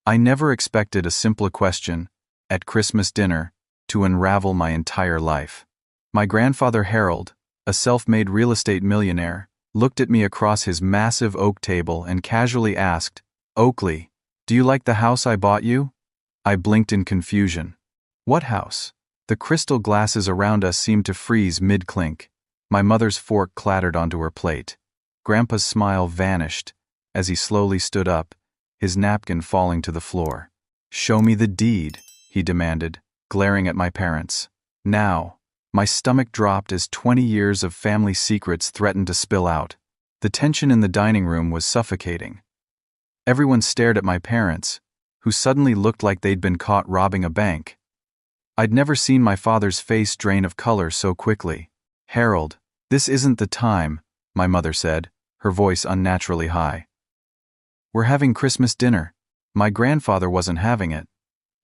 I never expected a simple question, at Christmas dinner, to unravel my entire life. My grandfather Harold, a self-made real estate millionaire, looked at me across his massive oak table and casually asked, "Oakley, do you like the house I bought you?" I blinked in confusion. What house? The crystal glasses around us seemed to freeze mid-clink. My mother's fork clattered onto her plate. Grandpa's smile vanished as he slowly stood up, his napkin falling to the floor. "Show me the deed," he demanded, glaring at my parents. Now, my stomach dropped as 20 years of family secrets threatened to spill out. The tension in the dining room was suffocating. Everyone stared at my parents, who suddenly looked like they'd been caught robbing a bank. I'd never seen my father's face drain of color so quickly. "Harold, this isn't the time," my mother said, her voice unnaturally high. "We're having Christmas dinner." My grandfather wasn't having it.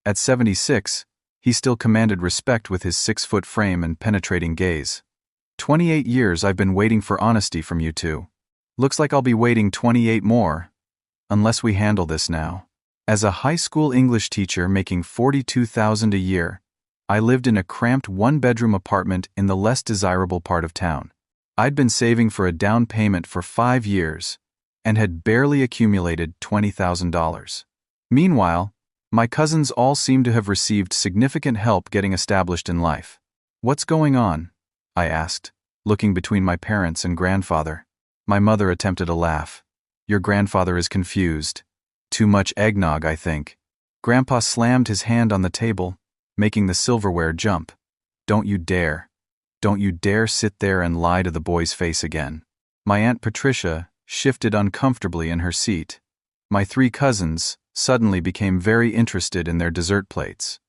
At 76, he still commanded respect with his 6-foot frame and penetrating gaze. 28 years I've been waiting for honesty from you two. Looks like I'll be waiting 28 more. Unless we handle this now. As a high school English teacher making $42,000 a year, I lived in a cramped one-bedroom apartment in the less desirable part of town. I'd been saving for a down payment for 5 years and had barely accumulated $20,000. Meanwhile, my cousins all seemed to have received significant help getting established in life. "What's going on?" I asked, looking between my parents and grandfather. My mother attempted a laugh. "Your grandfather is confused. Too much eggnog, I think." Grandpa slammed his hand on the table, making the silverware jump. Don't you dare sit there and lie to the boy's face again." My Aunt Patricia shifted uncomfortably in her seat. My 3 cousins suddenly became very interested in their dessert plates.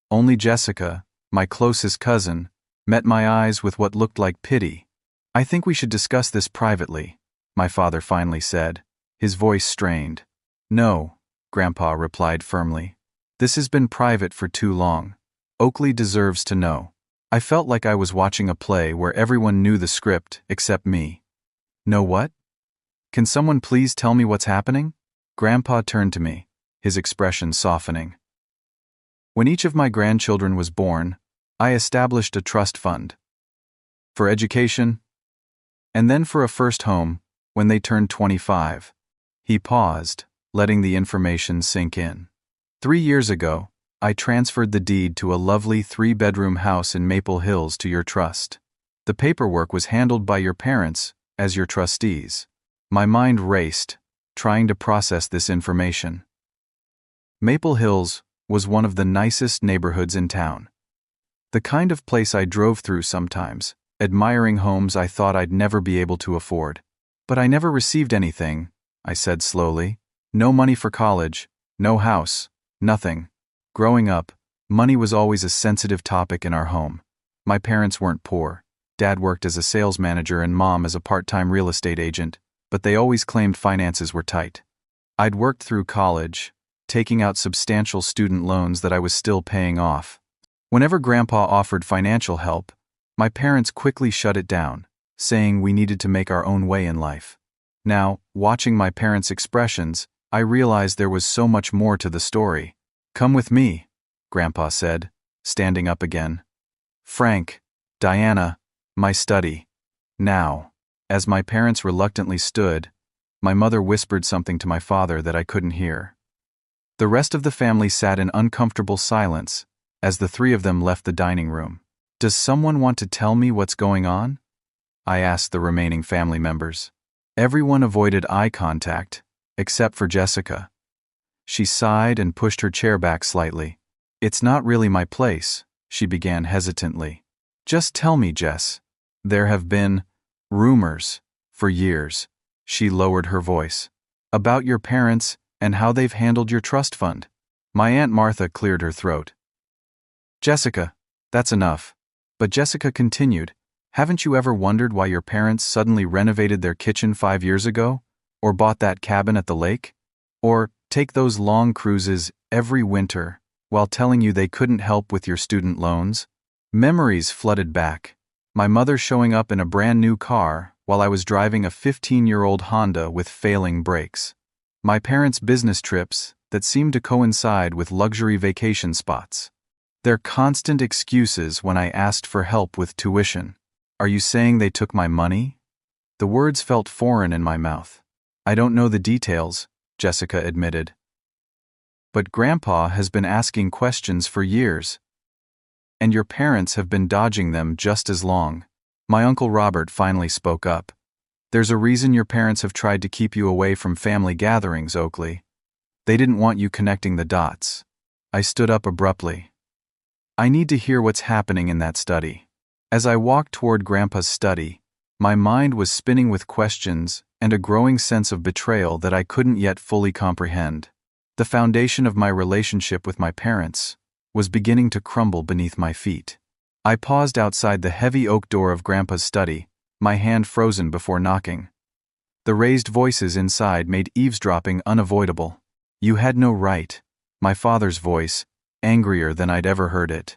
Only Jessica, my closest cousin, met my eyes with what looked like pity. "I think we should discuss this privately," my father finally said, his voice strained. "No," Grandpa replied firmly. "This has been private for too long. Oakley deserves to know." I felt like I was watching a play where everyone knew the script except me. "Know what? Can someone please tell me what's happening?" Grandpa turned to me, his expression softening. "When each of my grandchildren was born, I established a trust fund. For education, and then for a first home when they turned 25. He paused, letting the information sink in. 3 years ago, I transferred the deed to a lovely 3-bedroom house in Maple Hills to your trust. The paperwork was handled by your parents as your trustees. My mind raced, trying to process this information. Maple Hills was one of the nicest neighborhoods in town. The kind of place I drove through sometimes, admiring homes I thought I'd never be able to afford. "But I never received anything," I said slowly. "No money for college, no house, nothing." Growing up, money was always a sensitive topic in our home. My parents weren't poor. Dad worked as a sales manager and Mom as a part-time real estate agent, but they always claimed finances were tight. I'd worked through college, taking out substantial student loans that I was still paying off. Whenever Grandpa offered financial help, my parents quickly shut it down, saying we needed to make our own way in life. Now, watching my parents' expressions, I realized there was so much more to the story. "Come with me," Grandpa said, standing up again. "Frank, Diana, my study." Now, as my parents reluctantly stood, my mother whispered something to my father that I couldn't hear. The rest of the family sat in uncomfortable silence as the 3 of them left the dining room. "Does someone want to tell me what's going on?" I asked the remaining family members. Everyone avoided eye contact, except for Jessica. She sighed and pushed her chair back slightly. "It's not really my place," she began hesitantly. "Just tell me, Jess. There have been rumors for years," she lowered her voice, "about your parents and how they've handled your trust fund." My Aunt Martha cleared her throat. "Jessica, that's enough." But Jessica continued, "Haven't you ever wondered why your parents suddenly renovated their kitchen 5 years ago? Or bought that cabin at the lake? Or take those long cruises every winter while telling you they couldn't help with your student loans?" Memories flooded back. My mother showing up in a brand new car while I was driving a 15-year-old Honda with failing brakes. My parents' business trips that seemed to coincide with luxury vacation spots. Their constant excuses when I asked for help with tuition. Are you saying they took my money? The words felt foreign in my mouth. I don't know the details, Jessica admitted. But Grandpa has been asking questions for years. And your parents have been dodging them just as long. My Uncle Robert finally spoke up. There's a reason your parents have tried to keep you away from family gatherings, Oakley. They didn't want you connecting the dots. I stood up abruptly. I need to hear what's happening in that study. As I walked toward Grandpa's study, my mind was spinning with questions and a growing sense of betrayal that I couldn't yet fully comprehend. The foundation of my relationship with my parents was beginning to crumble beneath my feet. I paused outside the heavy oak door of Grandpa's study, my hand frozen before knocking. The raised voices inside made eavesdropping unavoidable. You had no right. My father's voice, angrier than I'd ever heard it.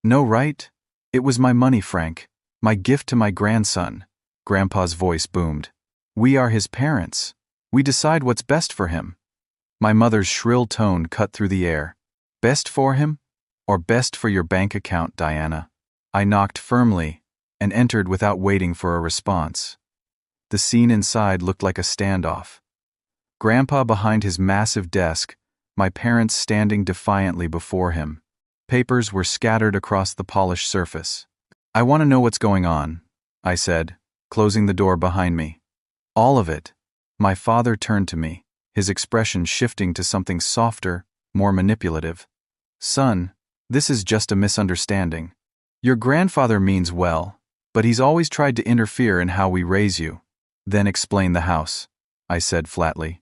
No right? It was my money, Frank. My gift to my grandson. Grandpa's voice boomed. We are his parents. We decide what's best for him. My mother's shrill tone cut through the air. Best for him? Or best for your bank account, Diana? I knocked firmly and entered without waiting for a response. The scene inside looked like a standoff. Grandpa behind his massive desk, my parents standing defiantly before him. Papers were scattered across the polished surface. I want to know what's going on, I said, closing the door behind me. All of it. My father turned to me, his expression shifting to something softer, more manipulative. Son, this is just a misunderstanding. Your grandfather means well, but he's always tried to interfere in how we raise you. Then explain the house, I said flatly.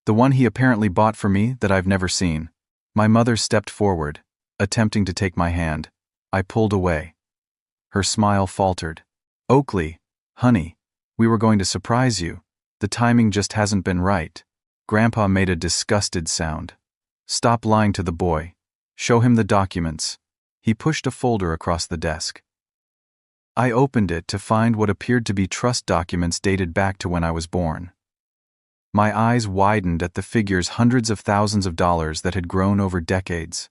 The one he apparently bought for me that I've never seen. My mother stepped forward, attempting to take my hand. I pulled away. Her smile faltered. Oakley, honey, we were going to surprise you. The timing just hasn't been right. Grandpa made a disgusted sound. Stop lying to the boy. Show him the documents. He pushed a folder across the desk. I opened it to find what appeared to be trust documents dated back to when I was born. My eyes widened at the figures hundreds of thousands of dollars that had grown over decades.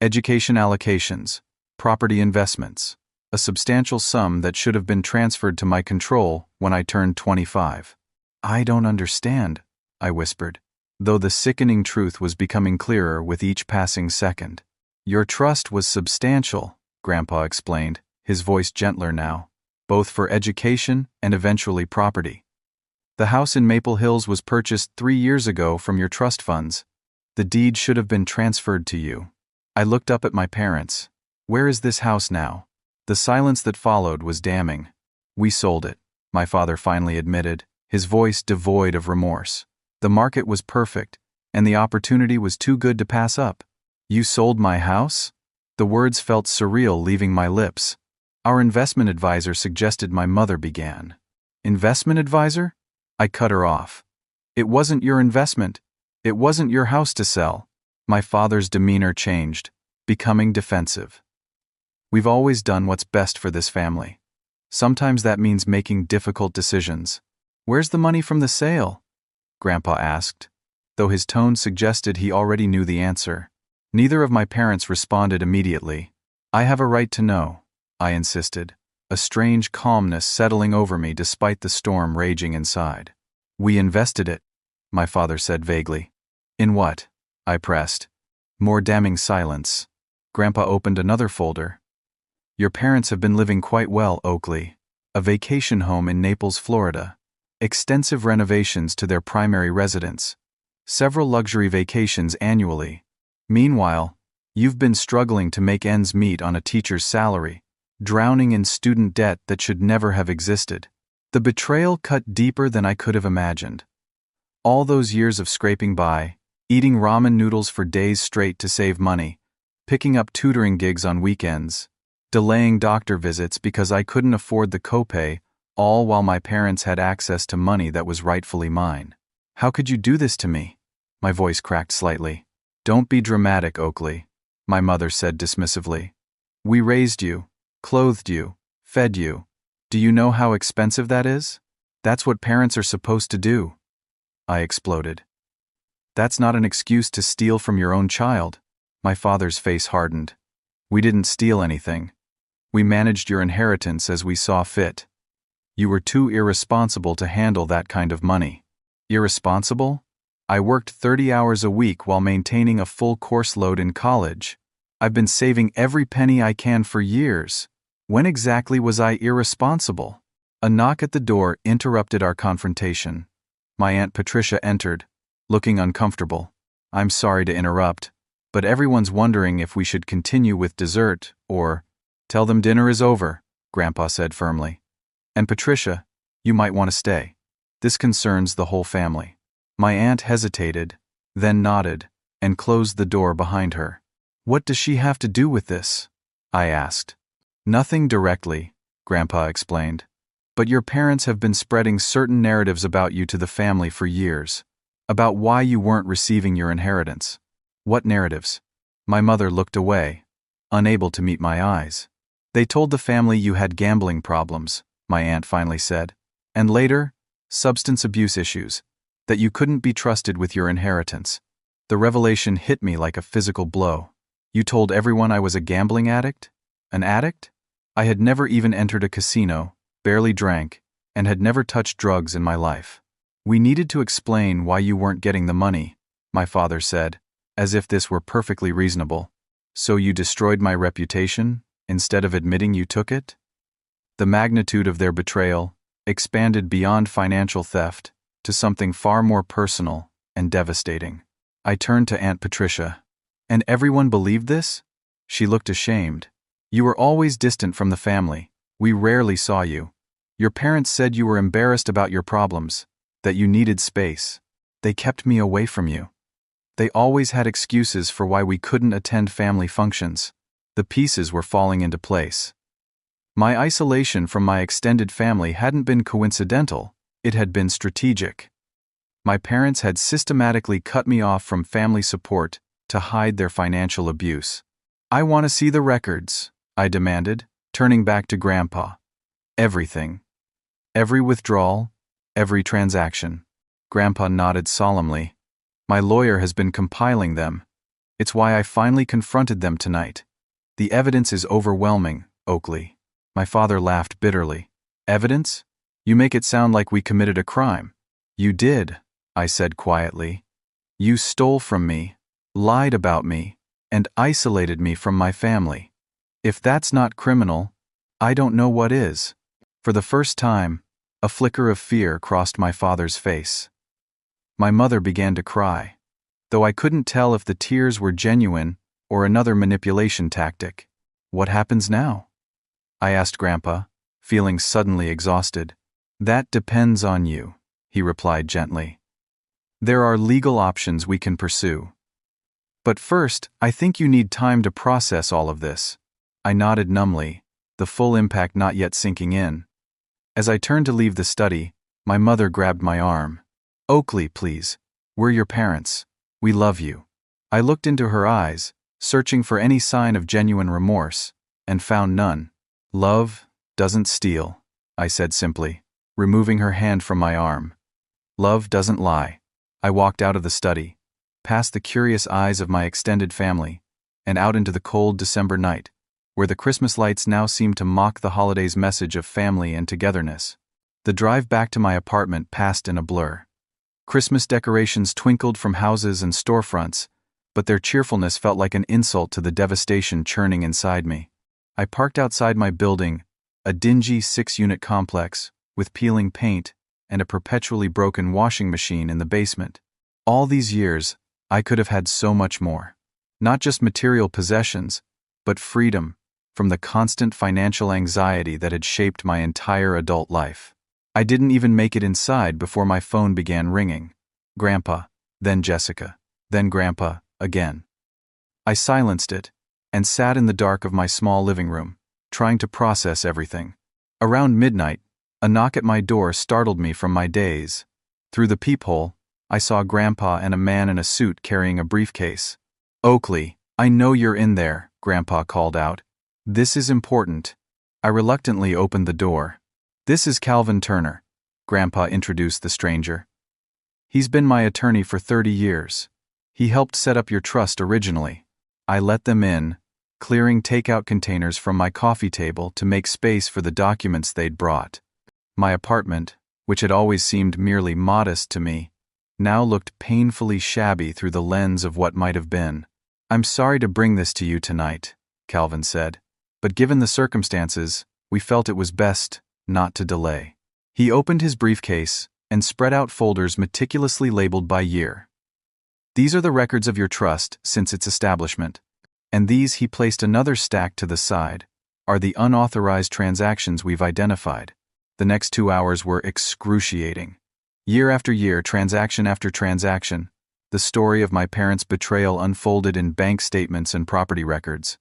Education allocations, property investments, a substantial sum that should have been transferred to my control when I turned 25. I don't understand, I whispered, though the sickening truth was becoming clearer with each passing second. Your trust was substantial, Grandpa explained, his voice gentler now, both for education and eventually property. The house in Maple Hills was purchased 3 years ago from your trust funds. The deed should have been transferred to you. I looked up at my parents. Where is this house now? The silence that followed was damning. We sold it, my father finally admitted, his voice devoid of remorse. The market was perfect, and the opportunity was too good to pass up. You sold my house? The words felt surreal leaving my lips. Our investment advisor suggested my mother began. Investment advisor? I cut her off. It wasn't your investment. It wasn't your house to sell. My father's demeanor changed, becoming defensive. We've always done what's best for this family. Sometimes that means making difficult decisions. Where's the money from the sale? Grandpa asked, though his tone suggested he already knew the answer. Neither of my parents responded immediately. I have a right to know, I insisted, a strange calmness settling over me despite the storm raging inside. We invested it, my father said vaguely. In what? I pressed. More damning silence. Grandpa opened another folder. Your parents have been living quite well, Oakley. A vacation home in Naples, Florida. Extensive renovations to their primary residence. Several luxury vacations annually. Meanwhile, you've been struggling to make ends meet on a teacher's salary, drowning in student debt that should never have existed. The betrayal cut deeper than I could have imagined. All those years of scraping by, eating ramen noodles for days straight to save money, picking up tutoring gigs on weekends, delaying doctor visits because I couldn't afford the copay, all while my parents had access to money that was rightfully mine. How could you do this to me? My voice cracked slightly. Don't be dramatic, Oakley, my mother said dismissively. We raised you, clothed you, fed you. Do you know how expensive that is? That's what parents are supposed to do. I exploded. That's not an excuse to steal from your own child. My father's face hardened. We didn't steal anything. We managed your inheritance as we saw fit. You were too irresponsible to handle that kind of money. Irresponsible? I worked 30 hours a week while maintaining a full course load in college. I've been saving every penny I can for years. When exactly was I irresponsible? A knock at the door interrupted our confrontation. My Aunt Patricia entered, looking uncomfortable. I'm sorry to interrupt, but everyone's wondering if we should continue with dessert or tell them dinner is over, Grandpa said firmly. And Patricia, you might want to stay. This concerns the whole family. My aunt hesitated, then nodded, and closed the door behind her. What does she have to do with this? I asked. Nothing directly, Grandpa explained. But your parents have been spreading certain narratives about you to the family for years, about why you weren't receiving your inheritance. What narratives? My mother looked away, unable to meet my eyes. They told the family you had gambling problems, my aunt finally said, and later, substance abuse issues, that you couldn't be trusted with your inheritance. The revelation hit me like a physical blow. You told everyone I was a gambling addict? An addict? I had never even entered a casino, barely drank, and had never touched drugs in my life. We needed to explain why you weren't getting the money, my father said, as if this were perfectly reasonable. So you destroyed my reputation, instead of admitting you took it? The magnitude of their betrayal expanded beyond financial theft to something far more personal and devastating. I turned to Aunt Patricia. And everyone believed this? She looked ashamed. You were always distant from the family. We rarely saw you. Your parents said you were embarrassed about your problems, that you needed space. They kept me away from you. They always had excuses for why we couldn't attend family functions. The pieces were falling into place. My isolation from my extended family hadn't been coincidental, it had been strategic. My parents had systematically cut me off from family support to hide their financial abuse. I want to see the records, I demanded, turning back to Grandpa. Everything. Every withdrawal, every transaction. Grandpa nodded solemnly. My lawyer has been compiling them. It's why I finally confronted them tonight. The evidence is overwhelming, Oakley. My father laughed bitterly. Evidence? You make it sound like we committed a crime. You did, I said quietly. You stole from me, lied about me, and isolated me from my family. If that's not criminal, I don't know what is. For the first time, a flicker of fear crossed my father's face. My mother began to cry, though I couldn't tell if the tears were genuine or another manipulation tactic. What happens now? I asked Grandpa, feeling suddenly exhausted. That depends on you, he replied gently. There are legal options we can pursue. But first, I think you need time to process all of this. I nodded numbly, the full impact not yet sinking in. As I turned to leave the study, my mother grabbed my arm. Oakley, please. We're your parents. We love you. I looked into her eyes, searching for any sign of genuine remorse, and found none. Love doesn't steal, I said simply, removing her hand from my arm. Love doesn't lie. I walked out of the study, past the curious eyes of my extended family, and out into the cold December night, where the Christmas lights now seemed to mock the holiday's message of family and togetherness. The drive back to my apartment passed in a blur. Christmas decorations twinkled from houses and storefronts, but their cheerfulness felt like an insult to the devastation churning inside me. I parked outside my building, a dingy 6-unit complex, with peeling paint and a perpetually broken washing machine in the basement. All these years, I could have had so much more. Not just material possessions, but freedom from the constant financial anxiety that had shaped my entire adult life. I didn't even make it inside before my phone began ringing. Grandpa, then Jessica, then Grandpa, again. I silenced it and sat in the dark of my small living room, trying to process everything. Around midnight, a knock at my door startled me from my daze. Through the peephole, I saw Grandpa and a man in a suit carrying a briefcase. Oakley, I know you're in there, Grandpa called out. This is important. I reluctantly opened the door. This is Calvin Turner, Grandpa introduced the stranger. He's been my attorney for 30 years. He helped set up your trust originally. I let them in, clearing takeout containers from my coffee table to make space for the documents they'd brought. My apartment, which had always seemed merely modest to me, now looked painfully shabby through the lens of what might have been. "I'm sorry to bring this to you tonight," Calvin said, "but given the circumstances, we felt it was best not to delay." He opened his briefcase and spread out folders meticulously labeled by year. "These are the records of your trust since its establishment." And these, he placed another stack to the side, "are the unauthorized transactions we've identified." The next 2 hours were excruciating. Year after year, transaction after transaction, the story of my parents' betrayal unfolded in bank statements and property records.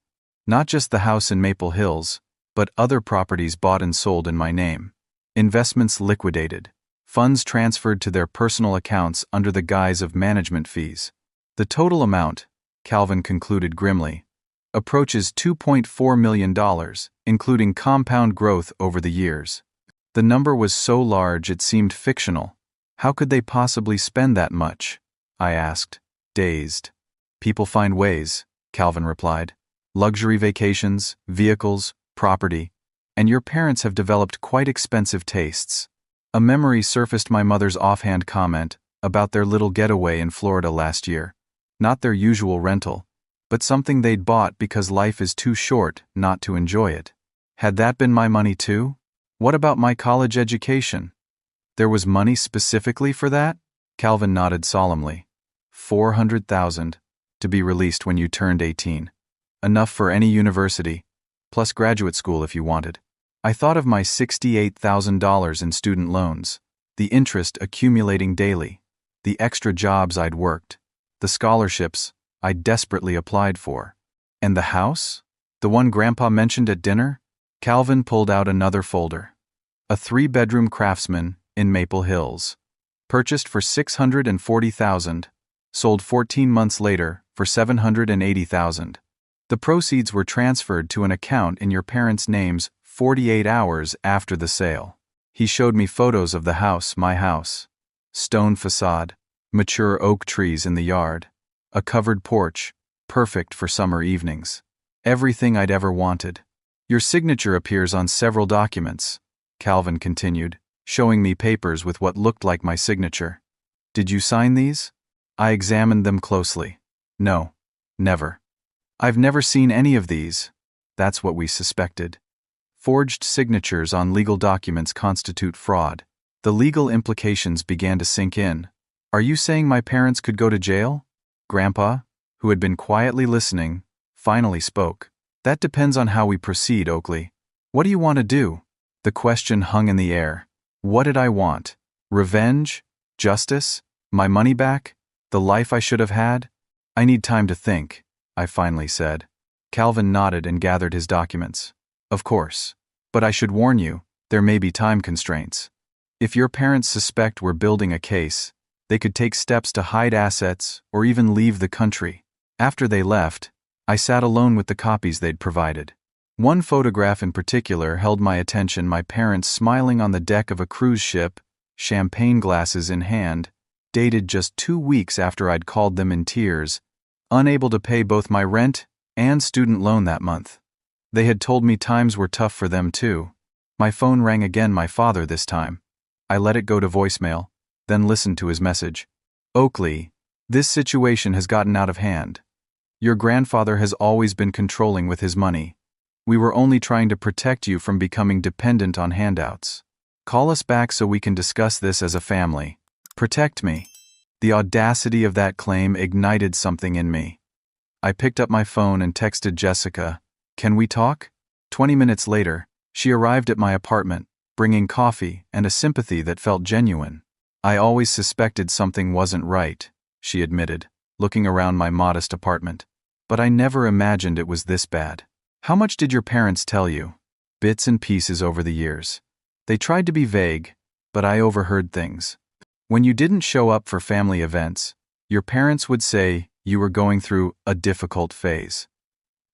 Not just the house in Maple Hills, but other properties bought and sold in my name. Investments liquidated. Funds transferred to their personal accounts under the guise of management fees. The total amount, Calvin concluded grimly, approaches $2.4 million, including compound growth over the years. The number was so large it seemed fictional. How could they possibly spend that much? I asked, dazed. "People find ways," Calvin replied. "Luxury vacations, vehicles, property, and your parents have developed quite expensive tastes." A memory surfaced, my mother's offhand comment about their little getaway in Florida last year. Not their usual rental, but something they'd bought because life is too short not to enjoy it. Had that been my money too? What about my college education? There was money specifically for that? Calvin nodded solemnly. $400,000 to be released when you turned 18. Enough for any university, plus graduate school if you wanted. I thought of my $68,000 in student loans, the interest accumulating daily, the extra jobs I'd worked, the scholarships I desperately applied for. And the house? The one Grandpa mentioned at dinner? Calvin pulled out another folder. A 3-bedroom Craftsman in Maple Hills. Purchased for $640,000, sold 14 months later for $780,000. The proceeds were transferred to an account in your parents' names 48 hours after the sale. He showed me photos of the house, my house. Stone facade, mature oak trees in the yard, a covered porch, perfect for summer evenings. Everything I'd ever wanted. Your signature appears on several documents, Calvin continued, showing me papers with what looked like my signature. Did you sign these? I examined them closely. No, never. I've never seen any of these. That's what we suspected. Forged signatures on legal documents constitute fraud. The legal implications began to sink in. Are you saying my parents could go to jail? Grandpa, who had been quietly listening, finally spoke. That depends on how we proceed, Oakley. What do you want to do? The question hung in the air. What did I want? Revenge? Justice? My money back? The life I should have had? I need time to think, I finally said. Calvin nodded and gathered his documents. Of course. But I should warn you, there may be time constraints. If your parents suspect we're building a case, they could take steps to hide assets or even leave the country. After they left, I sat alone with the copies they'd provided. One photograph in particular held my attention, my parents smiling on the deck of a cruise ship, champagne glasses in hand, dated just 2 weeks after I'd called them in tears, unable to pay both my rent and student loan that month. They had told me times were tough for them too. My phone rang again, my father this time. I let it go to voicemail, then listened to his message. Oakley, this situation has gotten out of hand. Your grandfather has always been controlling with his money. We were only trying to protect you from becoming dependent on handouts. Call us back so we can discuss this as a family. Protect me. The audacity of that claim ignited something in me. I picked up my phone and texted Jessica, "Can we talk?" 20 minutes later, she arrived at my apartment, bringing coffee and a sympathy that felt genuine. I always suspected something wasn't right, she admitted, looking around my modest apartment. But I never imagined it was this bad. How much did your parents tell you? Bits and pieces over the years. They tried to be vague, but I overheard things. When you didn't show up for family events, your parents would say you were going through a difficult phase.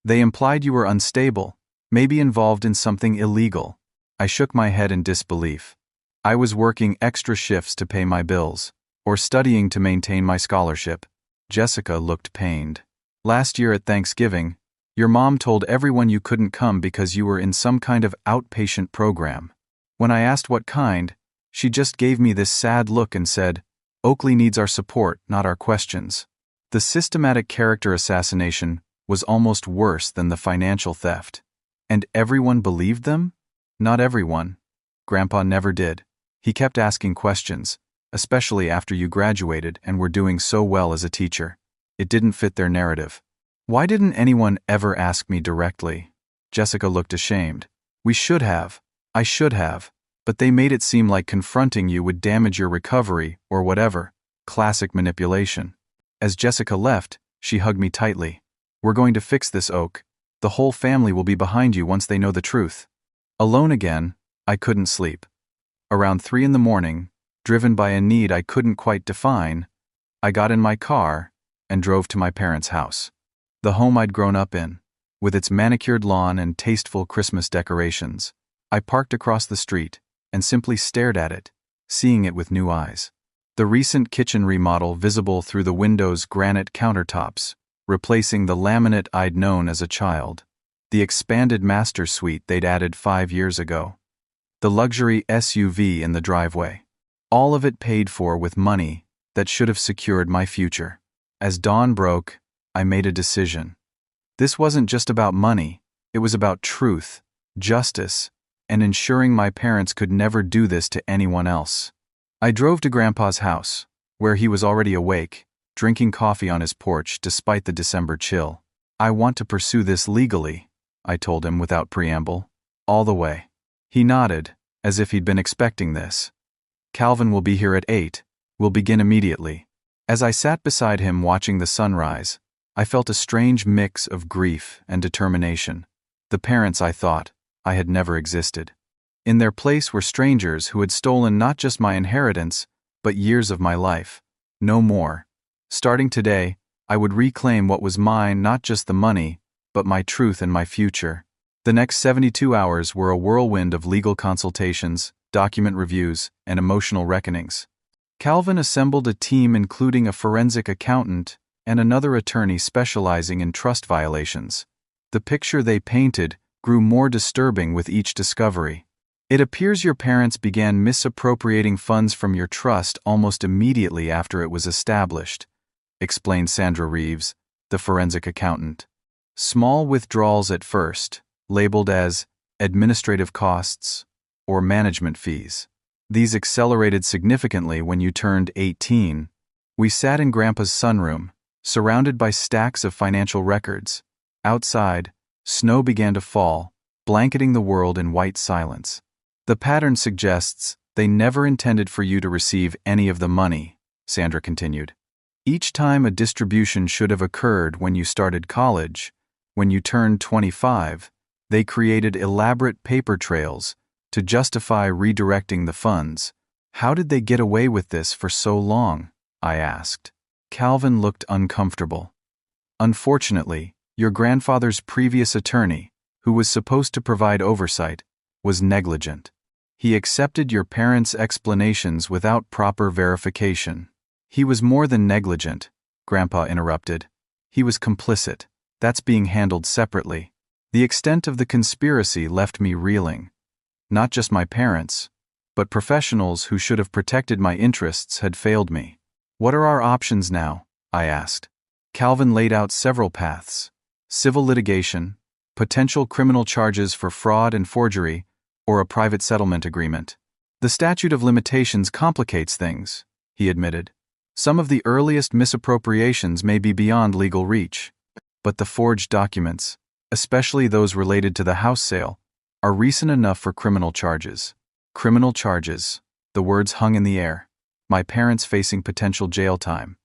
They implied you were unstable, maybe involved in something illegal. I shook my head in disbelief. I was working extra shifts to pay my bills. Or studying to maintain my scholarship? Jessica looked pained. Last year at Thanksgiving, your mom told everyone you couldn't come because you were in some kind of outpatient program. When I asked what kind, she just gave me this sad look and said, "Oakley needs our support, not our questions." The systematic character assassination was almost worse than the financial theft. And everyone believed them? Not everyone. Grandpa never did. He kept asking questions, especially after you graduated and were doing so well as a teacher. It didn't fit their narrative. Why didn't anyone ever ask me directly? Jessica looked ashamed. We should have. I should have. But they made it seem like confronting you would damage your recovery or whatever. Classic manipulation. As Jessica left, she hugged me tightly. We're going to fix this, Oak. The whole family will be behind you once they know the truth. Alone again, I couldn't sleep. Around 3 a.m, driven by a need I couldn't quite define, I got in my car and drove to my parents' house. The home I'd grown up in, with its manicured lawn and tasteful Christmas decorations. I parked across the street and simply stared at it, seeing it with new eyes. The recent kitchen remodel visible through the window's granite countertops, replacing the laminate I'd known as a child. The expanded master suite they'd added 5 years ago. The luxury SUV in the driveway. All of it paid for with money that should have secured my future. As dawn broke, I made a decision. This wasn't just about money, it was about truth, justice, and ensuring my parents could never do this to anyone else. I drove to Grandpa's house, where he was already awake, drinking coffee on his porch despite the December chill. I want to pursue this legally, I told him without preamble. All the way. He nodded, as if he'd been expecting this. Calvin will be here at 8. We'll begin immediately. As I sat beside him watching the sunrise, I felt a strange mix of grief and determination. The parents I thought I had never existed. In their place were strangers who had stolen not just my inheritance, but years of my life. No more. Starting today, I would reclaim what was mine, not just the money, but my truth and my future. The next 72 hours were a whirlwind of legal consultations, document reviews, and emotional reckonings. Calvin assembled a team including a forensic accountant and another attorney specializing in trust violations. The picture they painted grew more disturbing with each discovery. It appears your parents began misappropriating funds from your trust almost immediately after it was established, explained Sandra Reeves, the forensic accountant. Small withdrawals at first, labeled as administrative costs or management fees. These accelerated significantly when you turned 18. We sat in Grandpa's sunroom, surrounded by stacks of financial records. Outside, snow began to fall, blanketing the world in white silence. The pattern suggests they never intended for you to receive any of the money, Sandra continued. Each time a distribution should have occurred when you started college, when you turned 25, they created elaborate paper trails to justify redirecting the funds. How did they get away with this for so long? I asked. Calvin looked uncomfortable. Unfortunately, your grandfather's previous attorney, who was supposed to provide oversight, was negligent. He accepted your parents' explanations without proper verification. He was more than negligent, Grandpa interrupted. He was complicit. That's being handled separately. The extent of the conspiracy left me reeling. Not just my parents, but professionals who should have protected my interests had failed me. What are our options now? I asked. Calvin laid out several paths. Civil litigation, potential criminal charges for fraud and forgery, or a private settlement agreement. The statute of limitations complicates things, he admitted. Some of the earliest misappropriations may be beyond legal reach, but the forged documents, especially those related to the house sale, are recent enough for criminal charges. Criminal charges, the words hung in the air. My parents facing potential jail time.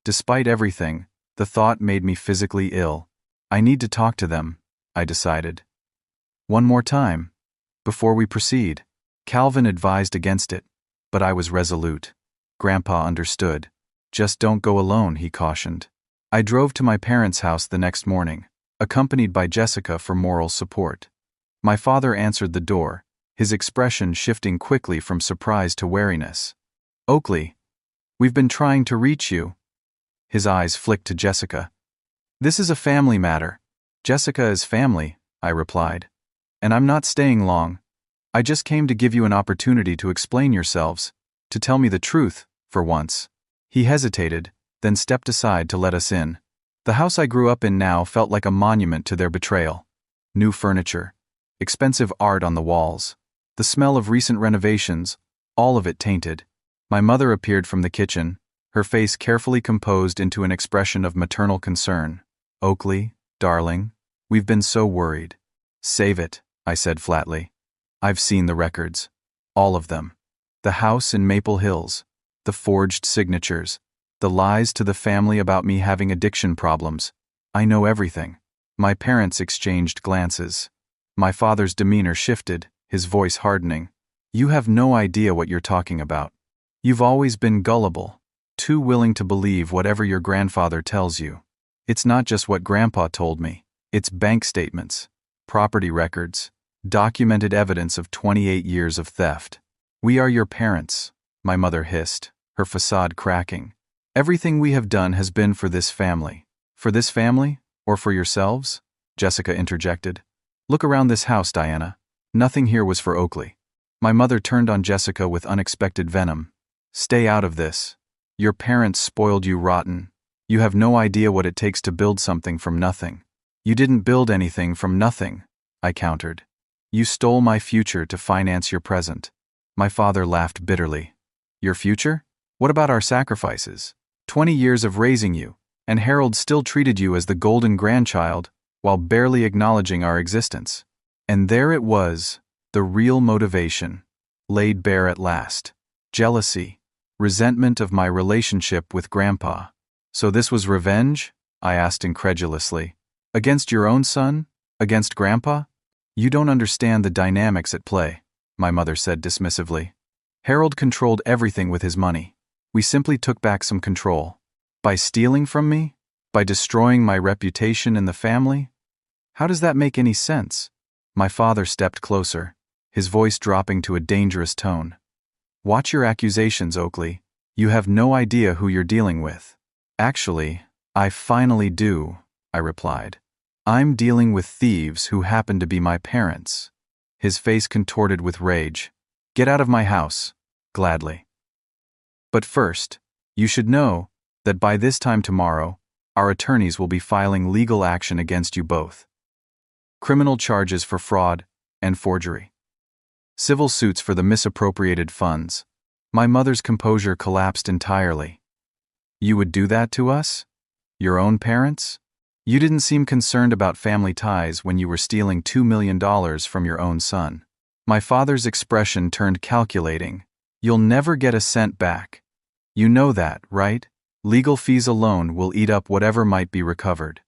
Despite everything, the thought made me physically ill. I need to talk to them, I decided. One more time. Before we proceed, Calvin advised against it, but I was resolute. Grandpa understood. Just don't go alone, he cautioned. I drove to my parents' house the next morning, accompanied by Jessica for moral support. My father answered the door, his expression shifting quickly from surprise to wariness. Oakley, We've been trying to reach you." His eyes flicked to Jessica. "This is a family matter." "Jessica is family," I replied. "And I'm not staying long. I just came to give you an opportunity to explain yourselves, to tell me the truth, for once." He hesitated, then stepped aside to let us in. The house I grew up in now felt like a monument to their betrayal. New furniture, expensive art on the walls, the smell of recent renovations, all of it tainted. My mother appeared from the kitchen, her face carefully composed into an expression of maternal concern. "Oakley, darling, we've been so worried." "Save it," I said flatly. "I've seen the records. All of them. The house in Maple Hills, the forged signatures, the lies to the family about me having addiction problems. I know everything." My parents exchanged glances. My father's demeanor shifted, his voice hardening. "You have no idea what you're talking about. You've always been gullible, too willing to believe whatever your grandfather tells you. It's not just what Grandpa told me. It's bank statements, property records, documented evidence of 28 years of theft. We are your parents," my mother hissed, her facade cracking. "Everything we have done has been for this family." "For this family? Or for yourselves?" Jessica interjected. "Look around this house, Diana. Nothing here was for Oakley." My mother turned on Jessica with unexpected venom. "Stay out of this. Your parents spoiled you rotten. You have no idea what it takes to build something from nothing." "You didn't build anything from nothing," I countered. "You stole my future to finance your present." My father laughed bitterly. "Your future? What about our sacrifices? 20 years of raising you, and Harold still treated you as the golden grandchild, while barely acknowledging our existence." And there it was, the real motivation, laid bare at last. Jealousy, resentment of my relationship with Grandpa. "So this was revenge?" I asked incredulously. "Against your own son? Against Grandpa?" "You don't understand the dynamics at play," my mother said dismissively. "Harold controlled everything with his money. We simply took back some control. By stealing from me? By destroying my reputation in the family? How does that make any sense?" My father stepped closer, his voice dropping to a dangerous tone. "Watch your accusations, Oakley. You have no idea who you're dealing with." "Actually, I finally do," I replied. "I'm dealing with thieves who happen to be my parents." His face contorted with rage. "Get out of my house." "Gladly. But first, you should know that by this time tomorrow, our attorneys will be filing legal action against you both. Criminal charges for fraud and forgery. Civil suits for the misappropriated funds." My mother's composure collapsed entirely. "You would do that to us? Your own parents? You didn't seem concerned about family ties when you were stealing $2 million from your own son." My father's expression turned calculating. "You'll never get a cent back. You know that, right? Legal fees alone will eat up whatever might be recovered.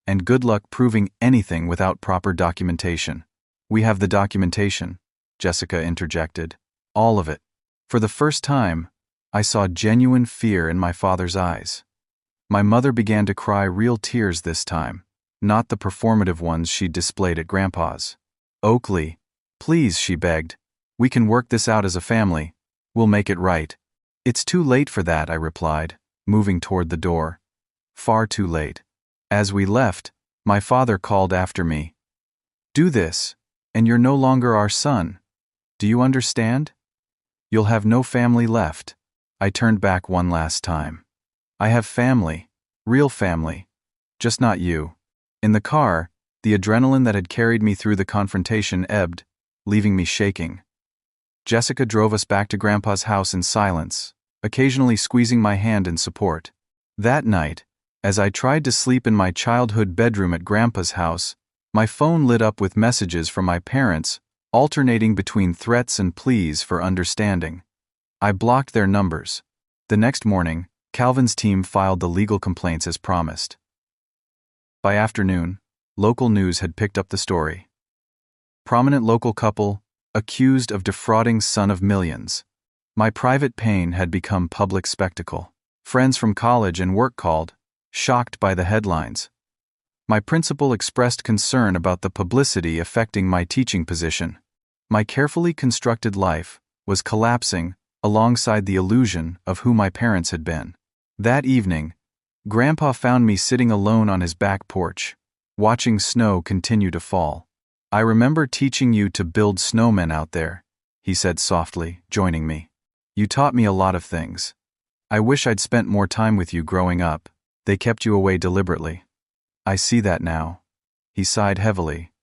And good luck proving anything without proper documentation." "We have the documentation," Jessica interjected. "All of it." For the first time, I saw genuine fear in my father's eyes. My mother began to cry real tears this time, not the performative ones she'd displayed at Grandpa's. "Oakley, please," she begged. "We can work this out as a family. We'll make it right." "It's too late for that," I replied, moving toward the door. Far too late. As we left, my father called after me. "Do this, and you're no longer our son. Do you understand? You'll have no family left." I turned back one last time. "I have family, real family, just not you." In the car, the adrenaline that had carried me through the confrontation ebbed, leaving me shaking. Jessica drove us back to Grandpa's house in silence, occasionally squeezing my hand in support. That night, as I tried to sleep in my childhood bedroom at Grandpa's house, my phone lit up with messages from my parents, alternating between threats and pleas for understanding. I blocked their numbers. The next morning, Calvin's team filed the legal complaints as promised. By afternoon, local news had picked up the story. Prominent local couple, accused of defrauding son of millions. My private pain had become public spectacle. Friends from college and work called, shocked by the headlines. My principal expressed concern about the publicity affecting my teaching position. My carefully constructed life was collapsing alongside the illusion of who my parents had been. That evening, Grandpa found me sitting alone on his back porch, watching snow continue to fall. "I remember teaching you to build snowmen out there," he said softly, joining me. "You taught me a lot of things. I wish I'd spent more time with you growing up. They kept you away deliberately." "I see that now." He sighed heavily.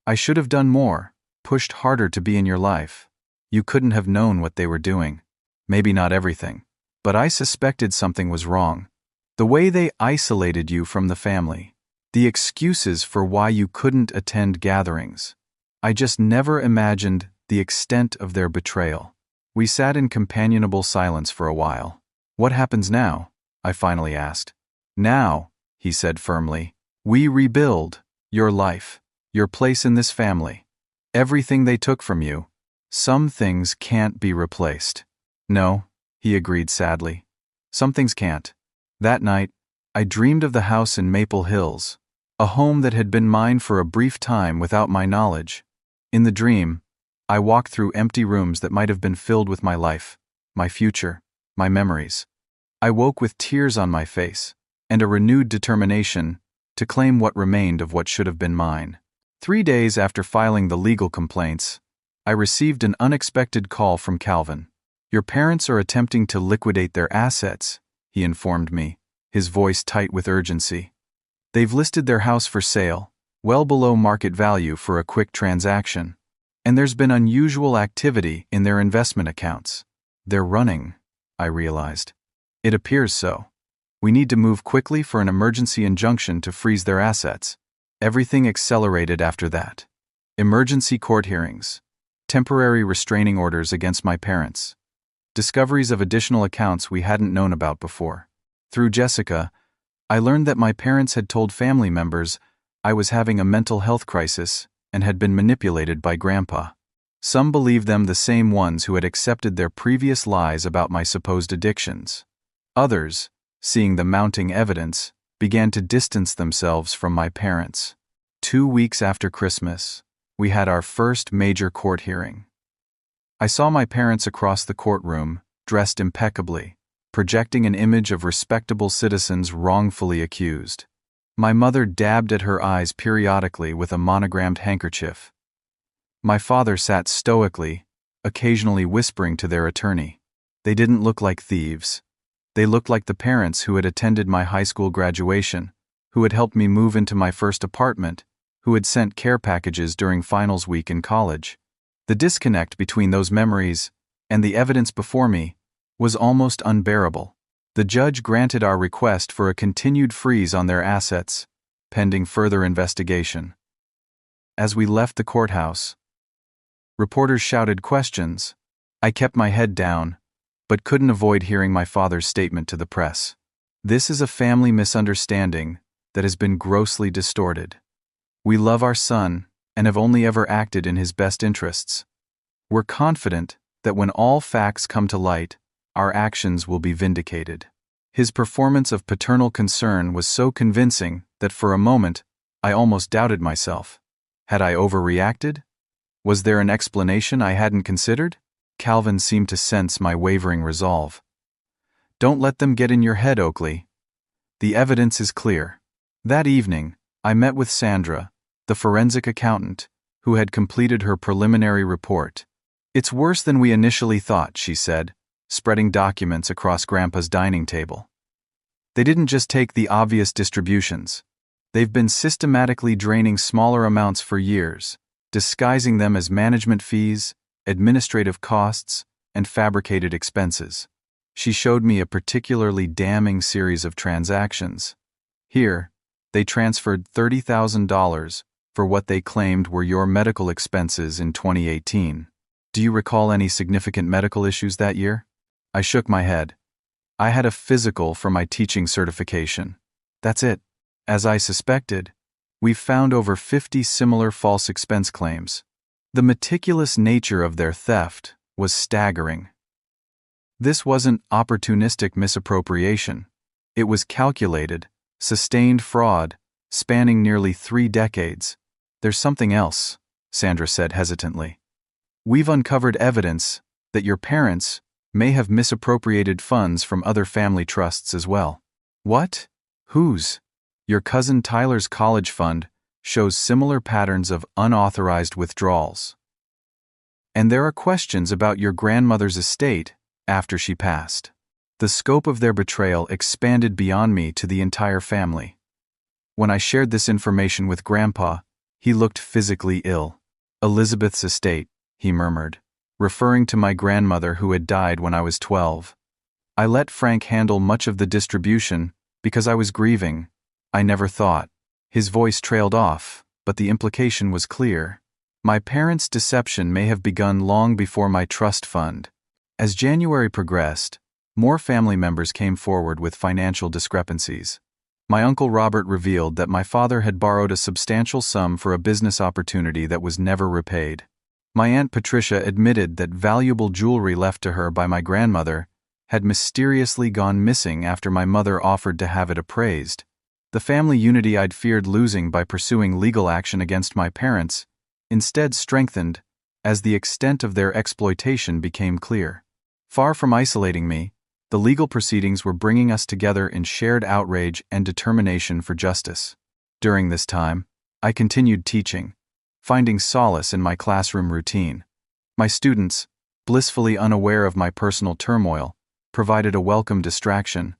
"I should have done more, pushed harder to be in your life. You couldn't have known what they were doing. Maybe not everything. But I suspected something was wrong. The way they isolated you from the family. The excuses for why you couldn't attend gatherings. I just never imagined the extent of their betrayal." We sat in companionable silence for a while. "What happens now?" I finally asked. "Now," he said firmly, "we rebuild your life, your place in this family. Everything they took from you. Some things can't be replaced." "No," he agreed sadly. "Some things can't." That night, I dreamed of the house in Maple Hills, a home that had been mine for a brief time without my knowledge. In the dream, I walked through empty rooms that might have been filled with my life, my future, my memories. I woke with tears on my face, and a renewed determination to claim what remained of what should have been mine. 3 days after filing the legal complaints, I received an unexpected call from Calvin. "Your parents are attempting to liquidate their assets," he informed me, his voice tight with urgency. "They've listed their house for sale, well below market value for a quick transaction. And there's been unusual activity in their investment accounts. They're running," I realized. "It appears so. We need to move quickly for an emergency injunction to freeze their assets." Everything accelerated after that. Emergency court hearings. Temporary restraining orders against my parents. Discoveries of additional accounts we hadn't known about before. Through Jessica, I learned that my parents had told family members I was having a mental health crisis and had been manipulated by Grandpa. Some believed them the same ones who had accepted their previous lies about my supposed addictions. Others, seeing the mounting evidence, began to distance themselves from my parents. 2 weeks after Christmas, we had our first major court hearing. I saw my parents across the courtroom, dressed impeccably, projecting an image of respectable citizens wrongfully accused. My mother dabbed at her eyes periodically with a monogrammed handkerchief. My father sat stoically, occasionally whispering to their attorney. They didn't look like thieves. They looked like the parents who had attended my high school graduation, who had helped me move into my first apartment, who had sent care packages during finals week in college. The disconnect between those memories and the evidence before me was almost unbearable. The judge granted our request for a continued freeze on their assets, pending further investigation. As we left the courthouse, reporters shouted questions. I kept my head down, but couldn't avoid hearing my father's statement to the press. "This is a family misunderstanding that has been grossly distorted. We love our son and have only ever acted in his best interests. We're confident that when all facts come to light, our actions will be vindicated." His performance of paternal concern was so convincing that for a moment, I almost doubted myself. Had I overreacted? Was there an explanation I hadn't considered? Calvin seemed to sense my wavering resolve. "Don't let them get in your head, Oakley. The evidence is clear." That evening, I met with Sandra, the forensic accountant, who had completed her preliminary report. "It's worse than we initially thought," she said, spreading documents across Grandpa's dining table. "They didn't just take the obvious distributions. They've been systematically draining smaller amounts for years, disguising them as management fees, administrative costs, and fabricated expenses." She showed me a particularly damning series of transactions. Here, they transferred $30,000 for what they claimed were your medical expenses in 2018. "Do you recall any significant medical issues that year?" I shook my head. "I had a physical for my teaching certification. That's it." As I suspected, we've found over 50 similar false expense claims. The meticulous nature of their theft was staggering. This wasn't opportunistic misappropriation. It was calculated, sustained fraud, spanning nearly 3 decades. "There's something else," Sandra said hesitantly. "We've uncovered evidence that your parents may have misappropriated funds from other family trusts as well. What? Whose? Your cousin Tyler's college fund shows similar patterns of unauthorized withdrawals. And there are questions about your grandmother's estate after she passed. The scope of their betrayal expanded beyond me to the entire family. When I shared this information with Grandpa, he looked physically ill. Elizabeth's estate, he murmured, referring to my grandmother who had died when I was 12. I let Frank handle much of the distribution because I was grieving. I never thought. His voice trailed off, but the implication was clear. My parents' deception may have begun long before my trust fund. As January progressed, more family members came forward with financial discrepancies. My Uncle Robert revealed that my father had borrowed a substantial sum for a business opportunity that was never repaid. My Aunt Patricia admitted that valuable jewelry left to her by my grandmother had mysteriously gone missing after my mother offered to have it appraised. The family unity I'd feared losing by pursuing legal action against my parents instead strengthened as the extent of their exploitation became clear. Far from isolating me, the legal proceedings were bringing us together in shared outrage and determination for justice. During this time, I continued teaching, finding solace in my classroom routine. My students, blissfully unaware of my personal turmoil, provided a welcome distraction,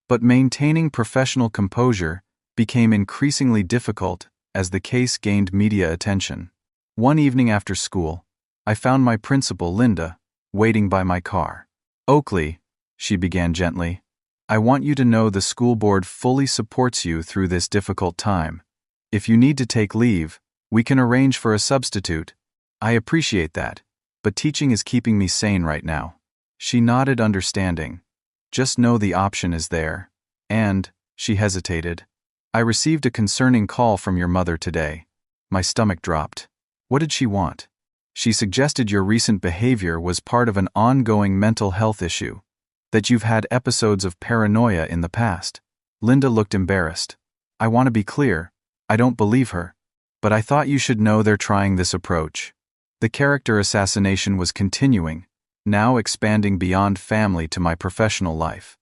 but maintaining professional composure became increasingly difficult as the case gained media attention. One evening after school, I found my principal, Linda, waiting by my car. "Oakley," she began gently, "I want you to know the school board fully supports you through this difficult time. If you need to take leave, we can arrange for a substitute. I appreciate that, but teaching is keeping me sane right now." She nodded understanding. "Just know the option is there. And," she hesitated, "I received a concerning call from your mother today." My stomach dropped. What did she want? She suggested your recent behavior was part of an ongoing mental health issue, that you've had episodes of paranoia in the past. Linda looked embarrassed. "I want to be clear, I don't believe her, but I thought you should know they're trying this approach." The character assassination was continuing, now expanding beyond family to my professional life.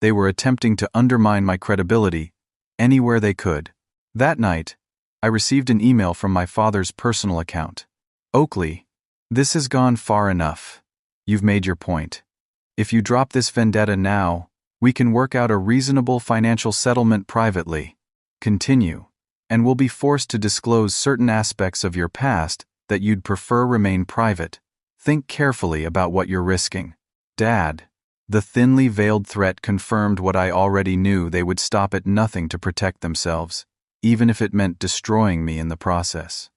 They were attempting to undermine my credibility anywhere they could. That night, I received an email from my father's personal account. "Oakley, this has gone far enough. You've made your point. If you drop this vendetta now, we can work out a reasonable financial settlement privately. Continue, and we'll be forced to disclose certain aspects of your past that you'd prefer remain private. Think carefully about what you're risking." Dad. The thinly veiled threat confirmed what I already knew: they would stop at nothing to protect themselves, even if it meant destroying me in the process.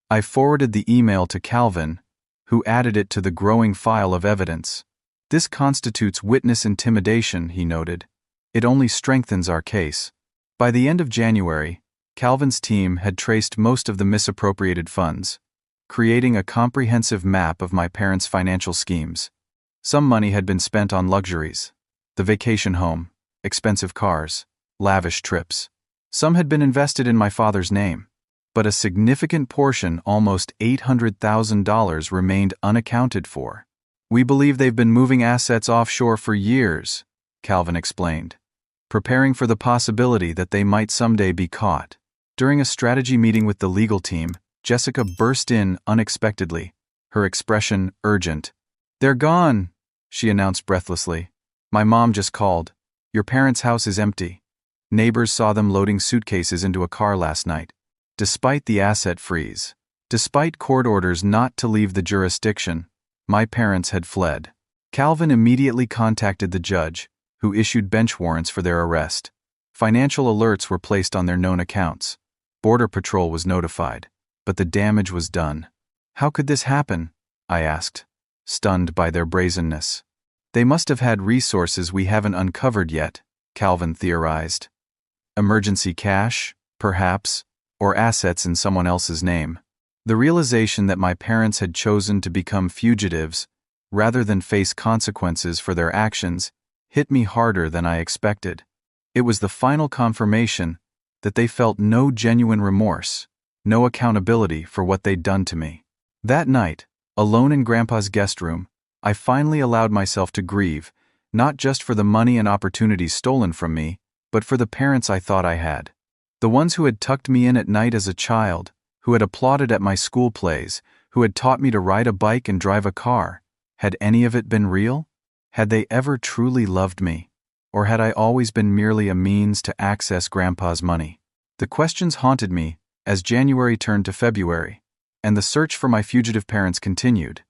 I forwarded the email to Calvin, who added it to the growing file of evidence. "This constitutes witness intimidation," he noted. "It only strengthens our case." By the end of January, Calvin's team had traced most of the misappropriated funds, creating a comprehensive map of my parents' financial schemes. Some money had been spent on luxuries, the vacation home, expensive cars, lavish trips. Some had been invested in my father's name, but a significant portion, almost $800,000, remained unaccounted for. "We believe they've been moving assets offshore for years," Calvin explained, preparing for the possibility that they might someday be caught. During a strategy meeting with the legal team, Jessica burst in unexpectedly, her expression urgent. "They're gone," she announced breathlessly. "My mom just called. Your parents' house is empty. Neighbors saw them loading suitcases into a car last night. Despite the asset freeze, despite court orders not to leave the jurisdiction, my parents had fled." Calvin immediately contacted the judge, who issued bench warrants for their arrest. Financial alerts were placed on their known accounts. Border Patrol was notified, but the damage was done. "How could this happen?" I asked, stunned by their brazenness. "They must have had resources we haven't uncovered yet," Calvin theorized. "Emergency cash, perhaps, or assets in someone else's name." The realization that my parents had chosen to become fugitives rather than face consequences for their actions hit me harder than I expected. It was the final confirmation that they felt no genuine remorse, no accountability for what they'd done to me. That night, alone in Grandpa's guest room, I finally allowed myself to grieve, not just for the money and opportunities stolen from me, but for the parents I thought I had. The ones who had tucked me in at night as a child, who had applauded at my school plays, who had taught me to ride a bike and drive a car. Had any of it been real? Had they ever truly loved me? Or had I always been merely a means to access Grandpa's money? The questions haunted me as January turned to February, and the search for my fugitive parents continued.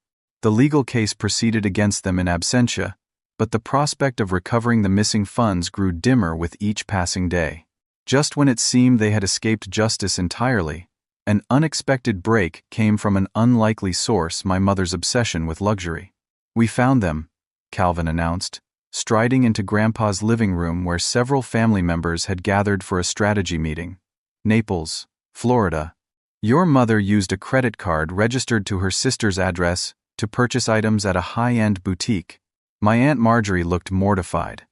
The legal case proceeded against them in absentia, but the prospect of recovering the missing funds grew dimmer with each passing day. Just when it seemed they had escaped justice entirely, an unexpected break came from an unlikely source: my mother's obsession with luxury. "We found them," Calvin announced, striding into Grandpa's living room where several family members had gathered for a strategy meeting. "Naples, Florida. Your mother used a credit card registered to her sister's address to purchase items at a high-end boutique." My Aunt Marjorie looked mortified.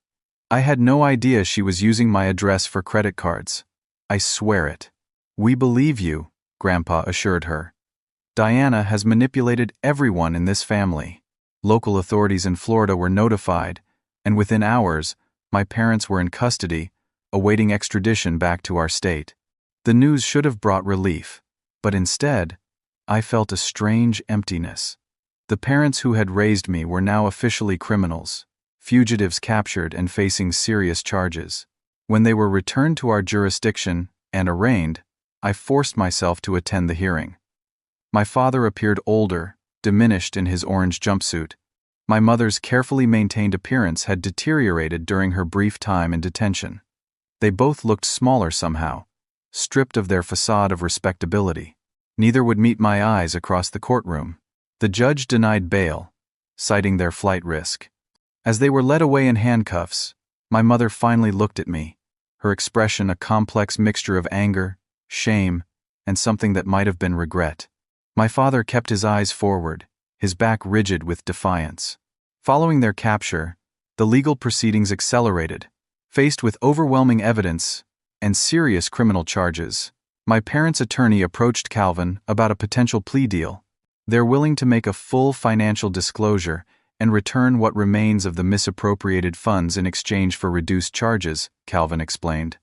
"I had no idea she was using my address for credit cards. I swear it." "We believe you," Grandpa assured her. "Diana has manipulated everyone in this family." Local authorities in Florida were notified, and within hours, my parents were in custody, awaiting extradition back to our state. The news should have brought relief, but instead, I felt a strange emptiness. The parents who had raised me were now officially criminals, fugitives captured and facing serious charges. When they were returned to our jurisdiction and arraigned, I forced myself to attend the hearing. My father appeared older, diminished in his orange jumpsuit. My mother's carefully maintained appearance had deteriorated during her brief time in detention. They both looked smaller somehow, stripped of their facade of respectability. Neither would meet my eyes across the courtroom. The judge denied bail, citing their flight risk. As they were led away in handcuffs, my mother finally looked at me, her expression a complex mixture of anger, shame, and something that might have been regret. My father kept his eyes forward, his back rigid with defiance. Following their capture, the legal proceedings accelerated. Faced with overwhelming evidence and serious criminal charges, my parents' attorney approached Calvin about a potential plea deal. "They're willing to make a full financial disclosure and return what remains of the misappropriated funds in exchange for reduced charges," Calvin explained.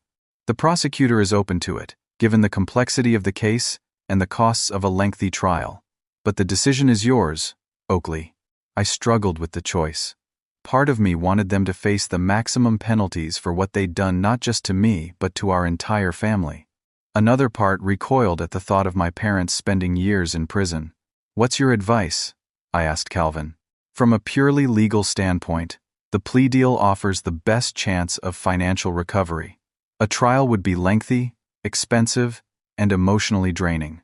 "The prosecutor is open to it, given the complexity of the case and the costs of a lengthy trial. But the decision is yours, Oakley." I struggled with the choice. Part of me wanted them to face the maximum penalties for what they'd done not just to me but to our entire family. Another part recoiled at the thought of my parents spending years in prison. "What's your advice?" I asked Calvin. "From a purely legal standpoint, the plea deal offers the best chance of financial recovery. A trial would be lengthy, expensive, and emotionally draining.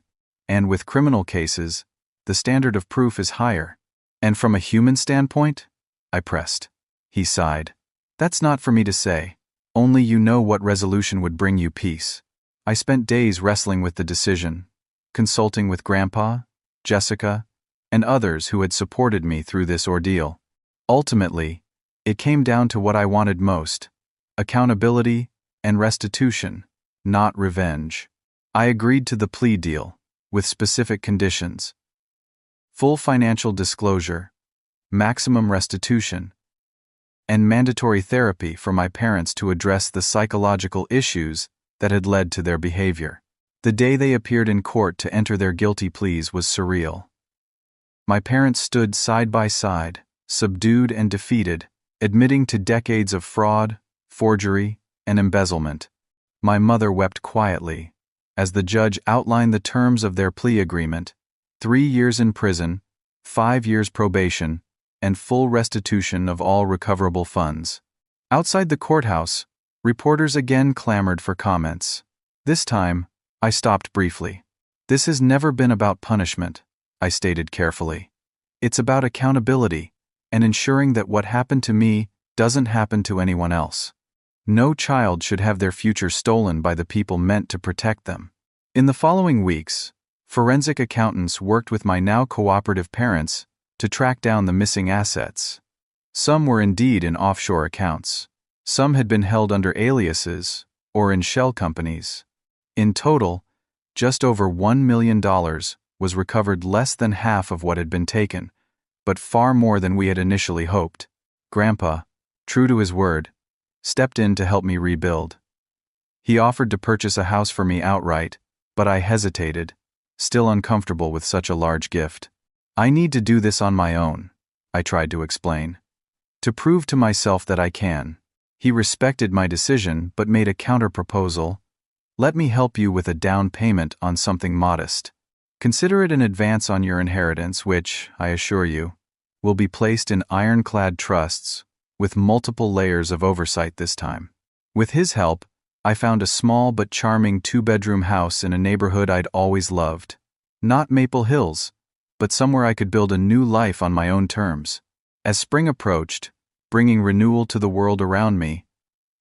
And with criminal cases, the standard of proof is higher." "And from a human standpoint?" I pressed. He sighed. "That's not for me to say. Only you know what resolution would bring you peace." I spent days wrestling with the decision, consulting with Grandpa, Jessica, and others who had supported me through this ordeal. Ultimately, it came down to what I wanted most: accountability and restitution, not revenge. I agreed to the plea deal, with specific conditions: full financial disclosure, maximum restitution, and mandatory therapy for my parents to address the psychological issues that had led to their behavior. The day they appeared in court to enter their guilty pleas was surreal. My parents stood side by side, subdued and defeated, admitting to decades of fraud, forgery, and embezzlement. My mother wept quietly as the judge outlined the terms of their plea agreement: 3 years in prison, 5 years probation, and full restitution of all recoverable funds. Outside the courthouse, reporters again clamored for comments. This time, I stopped briefly. "This has never been about punishment," I stated carefully. "It's about accountability and ensuring that what happened to me doesn't happen to anyone else. No child should have their future stolen by the people meant to protect them." In the following weeks, forensic accountants worked with my now cooperative parents to track down the missing assets. Some were indeed in offshore accounts. Some had been held under aliases or in shell companies. In total, just over $1 million was recovered, less than half of what had been taken, but far more than we had initially hoped. Grandpa, true to his word, stepped in to help me rebuild. He offered to purchase a house for me outright, but I hesitated, still uncomfortable with such a large gift. I need to do this on my own, I tried to explain. To prove to myself that I can. He respected my decision but made a counter-proposal. Let me help you with a down payment on something modest. Consider it an advance on your inheritance which, I assure you, will be placed in ironclad trusts, with multiple layers of oversight this time. With his help, I found a small but charming 2-bedroom house in a neighborhood I'd always loved. Not Maple Hills, but somewhere I could build a new life on my own terms. As spring approached, bringing renewal to the world around me,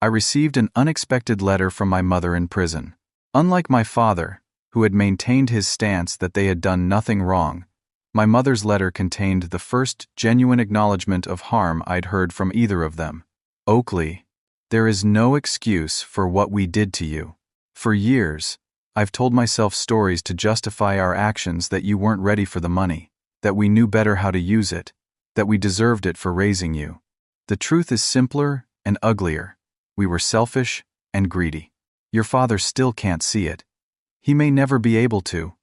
I received an unexpected letter from my mother in prison. Unlike my father, who had maintained his stance that they had done nothing wrong, my mother's letter contained the first genuine acknowledgement of harm I'd heard from either of them. Oakley, there is no excuse for what we did to you. For years, I've told myself stories to justify our actions, that you weren't ready for the money, that we knew better how to use it, that we deserved it for raising you. The truth is simpler and uglier. We were selfish and greedy. Your father still can't see it. He may never be able to.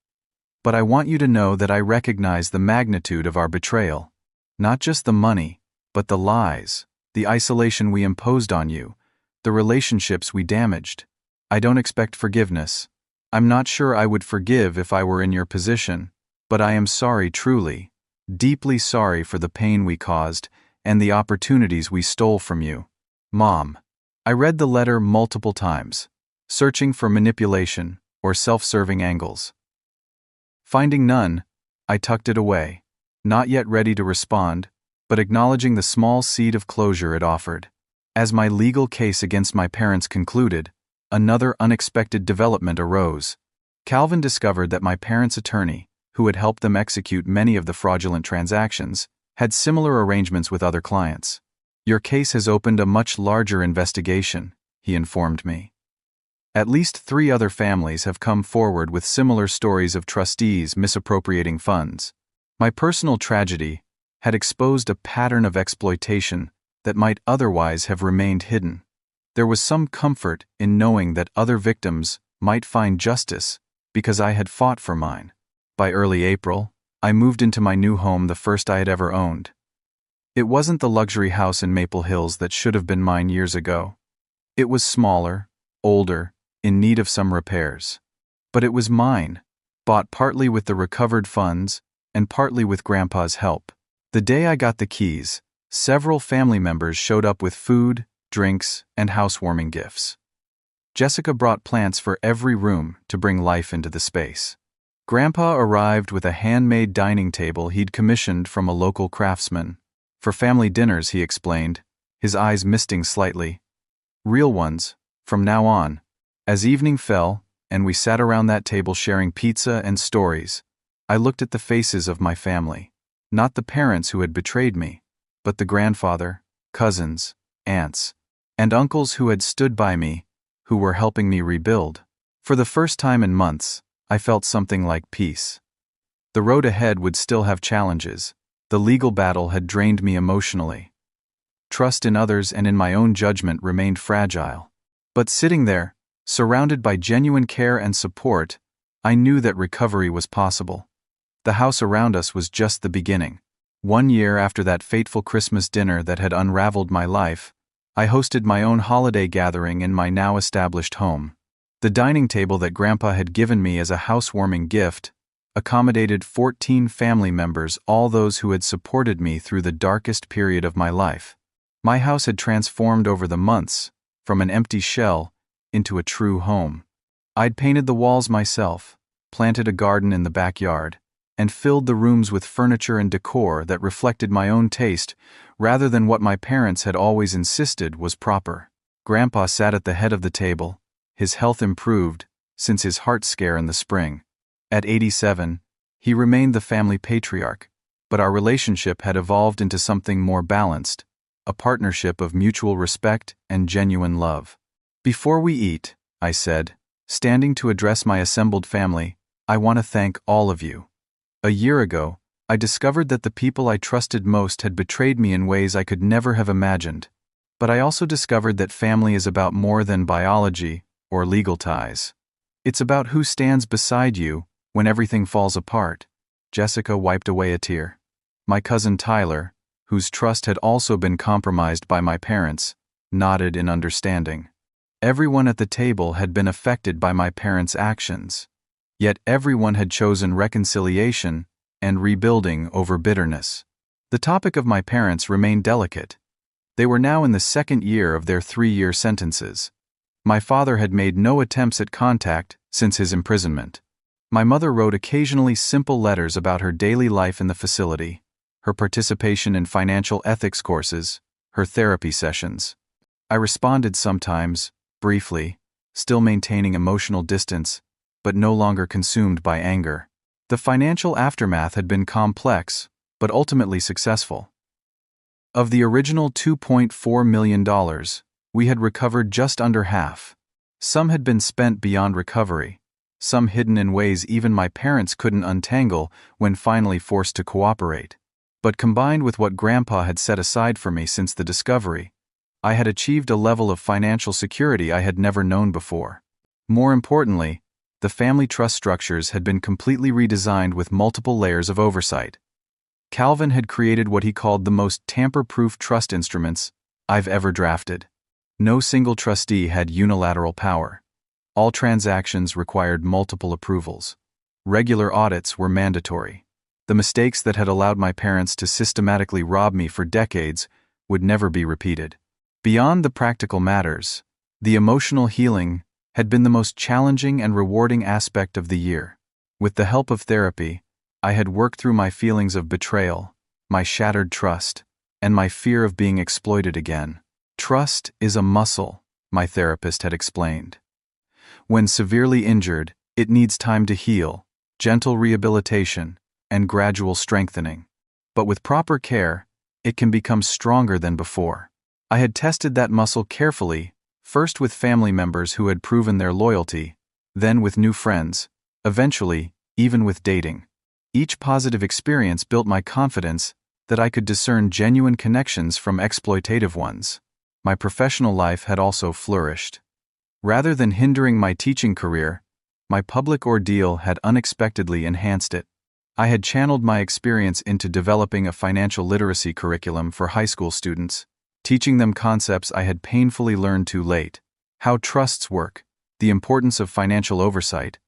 But I want you to know that I recognize the magnitude of our betrayal. Not just the money, but the lies, the isolation we imposed on you, the relationships we damaged. I don't expect forgiveness. I'm not sure I would forgive if I were in your position, but I am sorry truly, deeply sorry for the pain we caused and the opportunities we stole from you. Mom. I read the letter multiple times, searching for manipulation or self-serving angles. Finding none, I tucked it away, not yet ready to respond, but acknowledging the small seed of closure it offered. As my legal case against my parents concluded, another unexpected development arose. Calvin discovered that my parents' attorney, who had helped them execute many of the fraudulent transactions, had similar arrangements with other clients. Your case has opened a much larger investigation, he informed me. At least 3 other families have come forward with similar stories of trustees misappropriating funds. My personal tragedy had exposed a pattern of exploitation that might otherwise have remained hidden. There was some comfort in knowing that other victims might find justice because I had fought for mine. By early April, I moved into my new home, the first I had ever owned. It wasn't the luxury house in Maple Hills that should have been mine years ago. It was smaller, older, in need of some repairs. But it was mine, bought partly with the recovered funds and partly with Grandpa's help. The day I got the keys, several family members showed up with food, drinks, and housewarming gifts. Jessica brought plants for every room to bring life into the space. Grandpa arrived with a handmade dining table he'd commissioned from a local craftsman. For family dinners, he explained, his eyes misting slightly. Real ones, from now on. As evening fell, and we sat around that table sharing pizza and stories, I looked at the faces of my family. Not the parents who had betrayed me, but the grandfather, cousins, aunts, and uncles who had stood by me, who were helping me rebuild. For the first time in months, I felt something like peace. The road ahead would still have challenges. The legal battle had drained me emotionally. Trust in others and in my own judgment remained fragile. But sitting there, surrounded by genuine care and support, I knew that recovery was possible. The house around us was just the beginning. 1 year after that fateful Christmas dinner that had unraveled my life, I hosted my own holiday gathering in my now established home. The dining table that Grandpa had given me as a housewarming gift accommodated 14 family members, all those who had supported me through the darkest period of my life. My house had transformed over the months, from an empty shell into a true home. I'd painted the walls myself, planted a garden in the backyard, and filled the rooms with furniture and decor that reflected my own taste rather than what my parents had always insisted was proper. Grandpa sat at the head of the table, his health improved since his heart scare in the spring. At 87, he remained the family patriarch, but our relationship had evolved into something more balanced, a partnership of mutual respect and genuine love. Before we eat, I said, standing to address my assembled family, I want to thank all of you. A year ago, I discovered that the people I trusted most had betrayed me in ways I could never have imagined. But I also discovered that family is about more than biology or legal ties. It's about who stands beside you when everything falls apart. Jessica wiped away a tear. My cousin Tyler, whose trust had also been compromised by my parents, nodded in understanding. Everyone at the table had been affected by my parents' actions. Yet everyone had chosen reconciliation and rebuilding over bitterness. The topic of my parents remained delicate. They were now in the second year of their 3-year sentences. My father had made no attempts at contact since his imprisonment. My mother wrote occasionally simple letters about her daily life in the facility, her participation in financial ethics courses, her therapy sessions. I responded sometimes, briefly, still maintaining emotional distance, but no longer consumed by anger. The financial aftermath had been complex, but ultimately successful. Of the original $2.4 million, we had recovered just under half. Some had been spent beyond recovery, some hidden in ways even my parents couldn't untangle when finally forced to cooperate. But combined with what Grandpa had set aside for me since the discovery, I had achieved a level of financial security I had never known before. More importantly, the family trust structures had been completely redesigned with multiple layers of oversight. Calvin had created what he called the most tamper-proof trust instruments I've ever drafted. No single trustee had unilateral power. All transactions required multiple approvals. Regular audits were mandatory. The mistakes that had allowed my parents to systematically rob me for decades would never be repeated. Beyond the practical matters, the emotional healing had been the most challenging and rewarding aspect of the year. With the help of therapy, I had worked through my feelings of betrayal, my shattered trust, and my fear of being exploited again. Trust is a muscle, my therapist had explained. When severely injured, it needs time to heal, gentle rehabilitation, and gradual strengthening. But with proper care, it can become stronger than before. I had tested that muscle carefully, first with family members who had proven their loyalty, then with new friends, eventually, even with dating. Each positive experience built my confidence that I could discern genuine connections from exploitative ones. My professional life had also flourished. Rather than hindering my teaching career, my public ordeal had unexpectedly enhanced it. I had channeled my experience into developing a financial literacy curriculum for high school students, teaching them concepts I had painfully learned too late: how trusts work, the importance of financial oversight,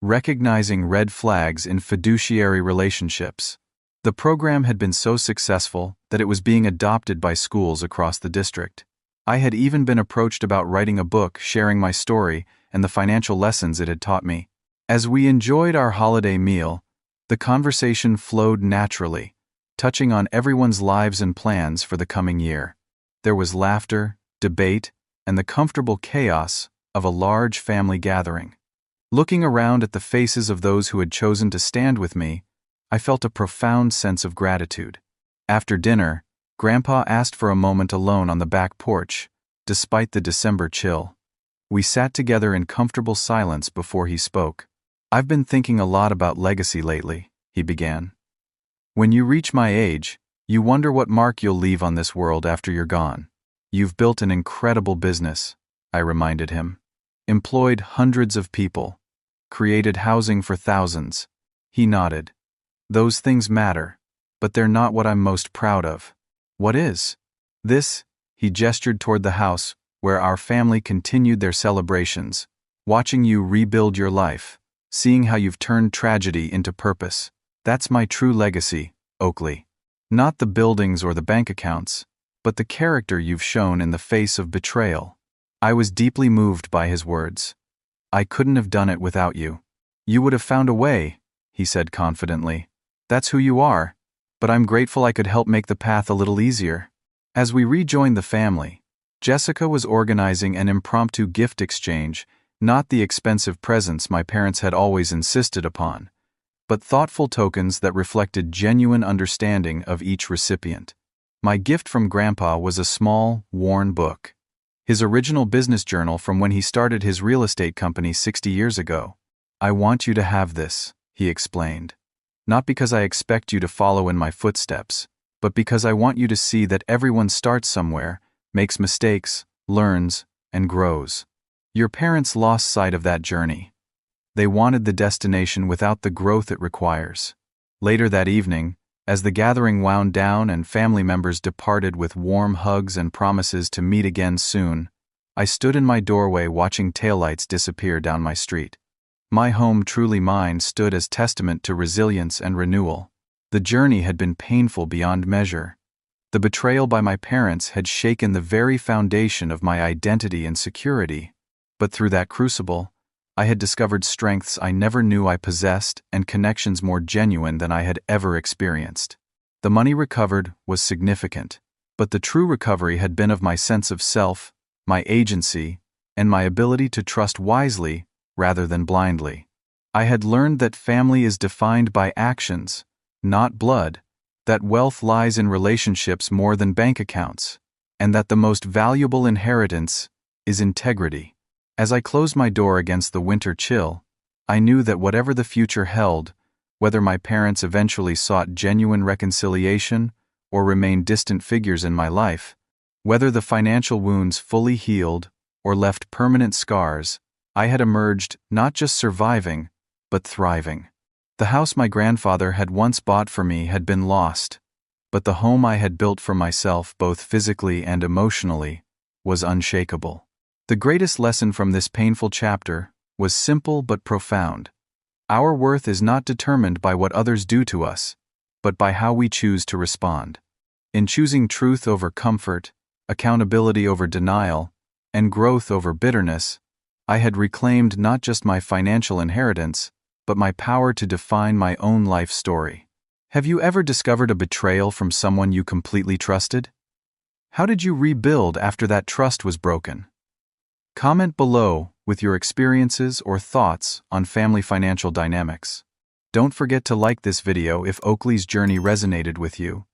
recognizing red flags in fiduciary relationships. The program had been so successful that it was being adopted by schools across the district. I had even been approached about writing a book sharing my story and the financial lessons it had taught me. As we enjoyed our holiday meal, the conversation flowed naturally, touching on everyone's lives and plans for the coming year. There was laughter, debate, and the comfortable chaos of a large family gathering. Looking around at the faces of those who had chosen to stand with me, I felt a profound sense of gratitude. After dinner, Grandpa asked for a moment alone on the back porch, despite the December chill. We sat together in comfortable silence before he spoke. "I've been thinking a lot about legacy lately," he began. "When you reach my age, you wonder what mark you'll leave on this world after you're gone. You've built an incredible business," I reminded him. "Employed hundreds of people. Created housing for thousands." He nodded. "Those things matter, but they're not what I'm most proud of." "What is?" "This," he gestured toward the house where our family continued their celebrations. "Watching you rebuild your life, seeing how you've turned tragedy into purpose. That's my true legacy, Oakley. Not the buildings or the bank accounts, but the character you've shown in the face of betrayal." I was deeply moved by his words. "I couldn't have done it without you." "You would have found a way," he said confidently. "That's who you are, but I'm grateful I could help make the path a little easier." As we rejoined the family, Jessica was organizing an impromptu gift exchange, not the expensive presents my parents had always insisted upon, but thoughtful tokens that reflected genuine understanding of each recipient. My gift from Grandpa was a small, worn book. His original business journal from when he started his real estate company 60 years ago. "I want you to have this," he explained. not because I expect you to follow in my footsteps, but because I want you to see that everyone starts somewhere, makes mistakes, learns, and grows. Your parents lost sight of that journey. They wanted the destination without the growth it requires. Later that evening, as the gathering wound down and family members departed with warm hugs and promises to meet again soon, I stood in my doorway watching taillights disappear down my street. My home, truly mine, stood as testament to resilience and renewal. The journey had been painful beyond measure. The betrayal by my parents had shaken the very foundation of my identity and security. But through that crucible, I had discovered strengths I never knew I possessed and connections more genuine than I had ever experienced. The money recovered was significant, but the true recovery had been of my sense of self, my agency, and my ability to trust wisely rather than blindly. I had learned that family is defined by actions, not blood, that wealth lies in relationships more than bank accounts, and that the most valuable inheritance is integrity. As I closed my door against the winter chill, I knew that whatever the future held, whether my parents eventually sought genuine reconciliation or remained distant figures in my life, whether the financial wounds fully healed or left permanent scars, I had emerged not just surviving, but thriving. The house my grandfather had once bought for me had been lost, but the home I had built for myself, both physically and emotionally, was unshakable. The greatest lesson from this painful chapter was simple but profound. Our worth is not determined by what others do to us, but by how we choose to respond. In choosing truth over comfort, accountability over denial, and growth over bitterness, I had reclaimed not just my financial inheritance, but my power to define my own life story. Have you ever discovered a betrayal from someone you completely trusted? How did you rebuild after that trust was broken? Comment below with your experiences or thoughts on family financial dynamics. Don't forget to like this video if Oakley's journey resonated with you.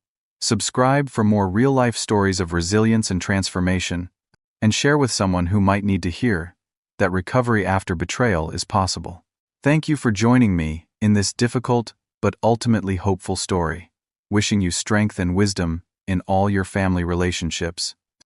Subscribe for more real-life stories of resilience and transformation, and share with someone who might need to hear that recovery after betrayal is possible. Thank you for joining me in this difficult but ultimately hopeful story. Wishing you strength and wisdom in all your family relationships.